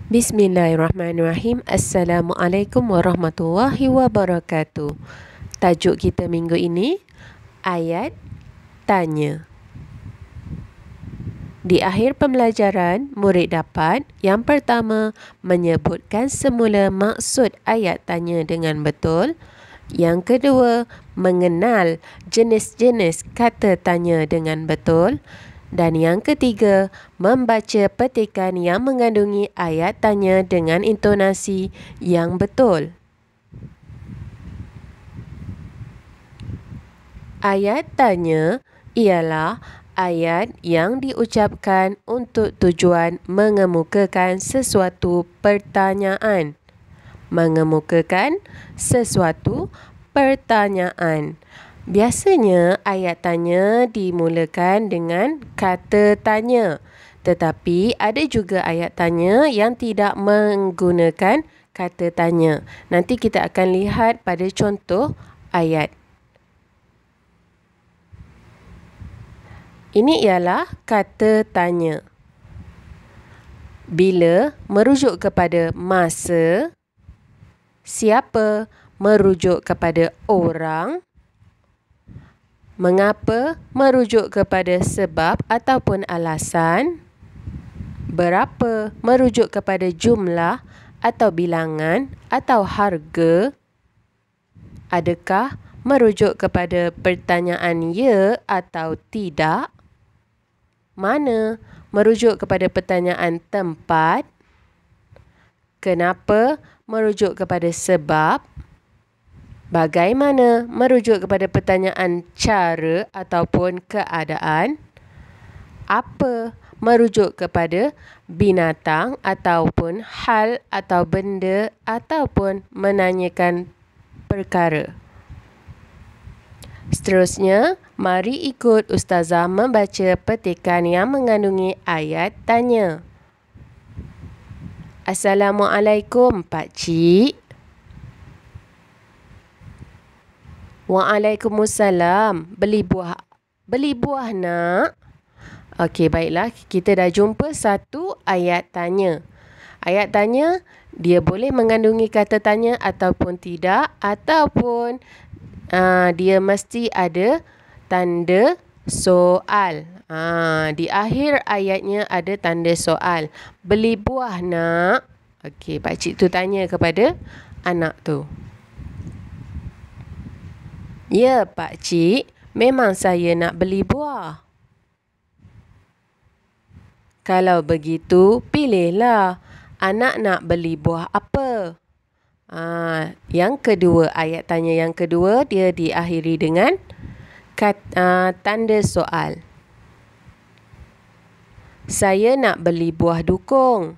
Bismillahirrahmanirrahim. Assalamualaikum warahmatullahi wabarakatuh. Tajuk kita minggu ini, ayat tanya. Di akhir pembelajaran, murid dapat yang pertama, menyebutkan semula maksud ayat tanya dengan betul. Yang kedua, mengenal jenis-jenis kata tanya dengan betul. Dan yang ketiga, membaca petikan yang mengandungi ayat tanya dengan intonasi yang betul. Ayat tanya ialah ayat yang diucapkan untuk tujuan mengemukakan sesuatu pertanyaan. Mengemukakan sesuatu pertanyaan. Biasanya ayat tanya dimulakan dengan kata tanya. Tetapi ada juga ayat tanya yang tidak menggunakan kata tanya. Nanti kita akan lihat pada contoh ayat. Ini ialah kata tanya. Bila merujuk kepada masa, siapa merujuk kepada orang, mengapa merujuk kepada sebab ataupun alasan, berapa merujuk kepada jumlah atau bilangan atau harga, adakah merujuk kepada pertanyaan ya atau tidak, mana merujuk kepada pertanyaan tempat, kenapa merujuk kepada sebab, bagaimana merujuk kepada pertanyaan cara ataupun keadaan, apa merujuk kepada binatang ataupun hal atau benda ataupun menanyakan perkara. Seterusnya, mari ikut Ustazah membaca petikan yang mengandungi ayat tanya. Assalamualaikum Pak Cik. Waalaikumsalam. Beli buah nak? Okey, baiklah. Kita dah jumpa satu ayat tanya. Ayat tanya, dia boleh mengandungi kata tanya ataupun tidak. Ataupun dia mesti ada tanda soal. Di akhir ayatnya ada tanda soal. Beli buah nak? Okey, Pak Cik tu tanya kepada anak tu. Ya, Pak Cik, memang saya nak beli buah. Kalau begitu, pilihlah. Anak nak beli buah apa? Yang kedua, ayat tanya yang kedua, dia diakhiri dengan tanda soal. Saya nak beli buah dukung.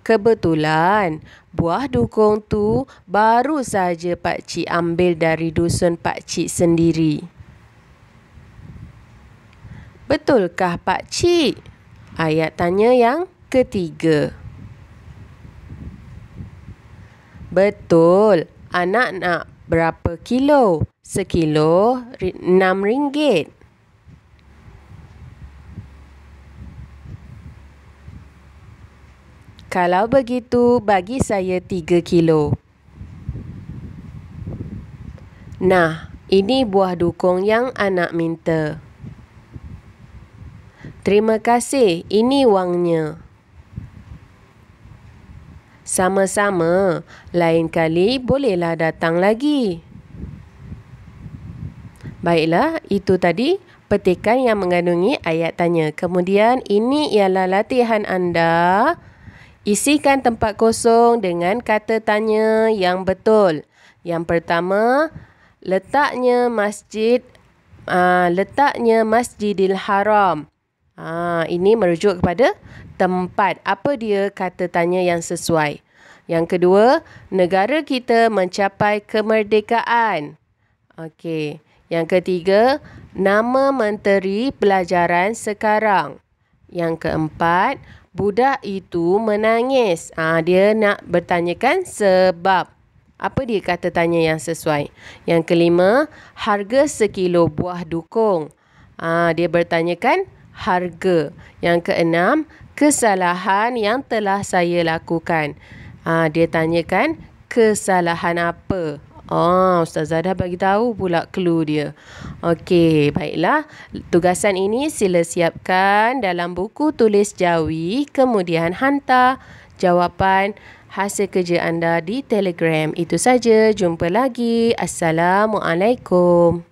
Kebetulan buah dukung tu baru saja Pak Cik ambil dari dusun Pak Cik sendiri. Betulkah Pak Cik? Ayat tanya yang ketiga. Betul. Anak nak berapa kilo? Sekilo RM6. Kalau begitu, bagi saya 3 kilo. Nah, ini buah dukung yang anak minta. Terima kasih, ini wangnya. Sama-sama, lain kali bolehlah datang lagi. Baiklah, itu tadi petikan yang mengandungi ayat tanya. Kemudian, ini ialah latihan anda. Isikan tempat kosong dengan kata tanya yang betul. Yang pertama, letaknya Masjidil Haram. Ini merujuk kepada tempat. Apa dia kata tanya yang sesuai? Yang kedua, negara kita mencapai kemerdekaan. Okey. Yang ketiga, nama Menteri Pelajaran sekarang. Yang keempat, budak itu menangis. Dia nak bertanyakan sebab. Apa dia kata tanya yang sesuai? Yang kelima, harga sekilo buah dukung. Dia bertanyakan harga. Yang keenam, kesalahan yang telah saya lakukan. Dia tanyakan kesalahan apa. Ustazah dah bagi tahu pula clue dia. Okey, baiklah. Tugasan ini sila siapkan dalam buku tulis Jawi, kemudian hantar jawapan hasil kerja anda di Telegram. Itu saja. Jumpa lagi. Assalamualaikum.